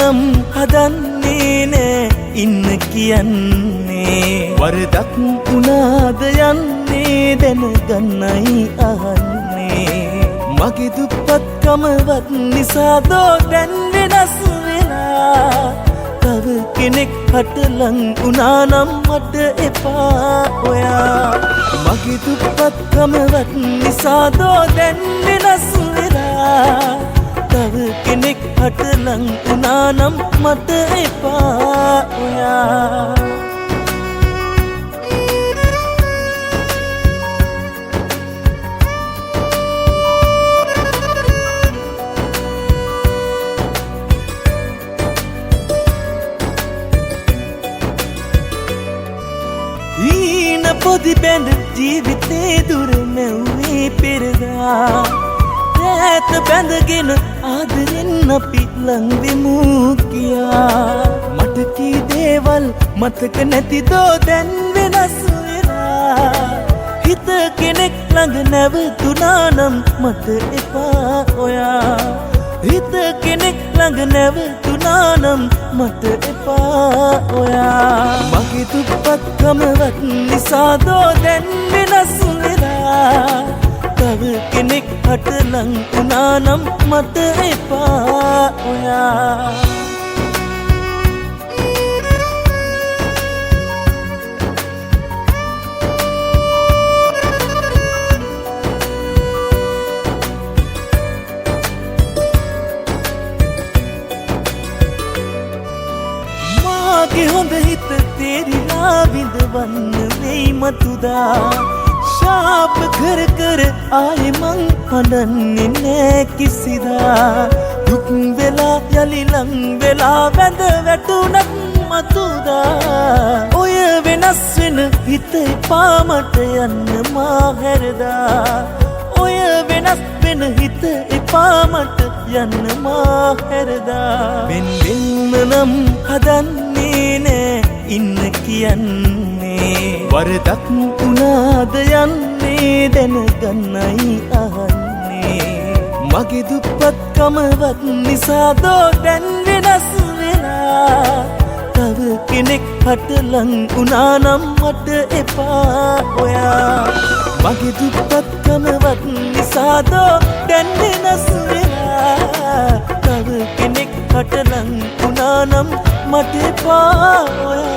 නම් හදන්නේ නෑ ඉන්න කියන්නේ වරදක් වුණාද යන්නේ දැනගන්නයි අහන්නේ මගේ දුප්පත්කමවත් නිසාදෝ දැන් වෙනස් වෙලා තව කෙනෙක් හටලං වුණා නම් මට එපා ඔයා මගේ දුප්පත්කමවත් නිසාදෝ දැන් වෙනස් වෙලා තව කෙනෙක් හටලං වුණා නම් මට එපා ඔයා පොදි බැඳ ජීවිතේ දුර නැව්වේ පෙරදා ඈත බැඳගෙන ආදරෙන් අපි ලං වෙමු කියා මට කී දේවල් මතක නැතිදෝ දැන් වෙනස් වෙලා හිත කෙනෙක් ළඟ නැවතුණා නම් මට එපා ඔයා හිත කෙනෙක් ළඟ නැවතුණා නම් මට එපා ඔයා මගේ දුප්පත්කමවත් නිසාදෝ දැන් වෙනස් වෙලා තව කෙනෙක් හටලං වුණා නම් මට එපා ඔයා මාගේ හොඳ හිත තේරිලා විඳවන්න වෙයි මතුදා ශාප කර කර ආයෙ මං හඬන්නේ නෑ කිසිදා දුක් වෙලා යලි ලං වෙලා වැඳ වැටුණත් මතුදා ඔය වෙනස් වෙන හිත එපා මට යන්න මා හැරදා ඔය වෙනස් වෙන හිත එපා මට යන්න මා හැරදා වෙන් වෙන්න නම් හදන්නේ නෑ ඉන්න කියන්නේ වරදක් වුණාද යන්නේ දැනගන්නයි අහන්නේ මගේ දුප්පත්කමවත් නිසාදෝ දැන් වෙනස් වෙලා තව කෙනෙක් හටලං වුණා නම් මට එපා ඔයා මගේ දුප්පත්කමවත් නිසාදෝ දැන් වෙනස් වෙලා තව කෙනෙක් හටලං වුණා නම් මට එපා ඔයා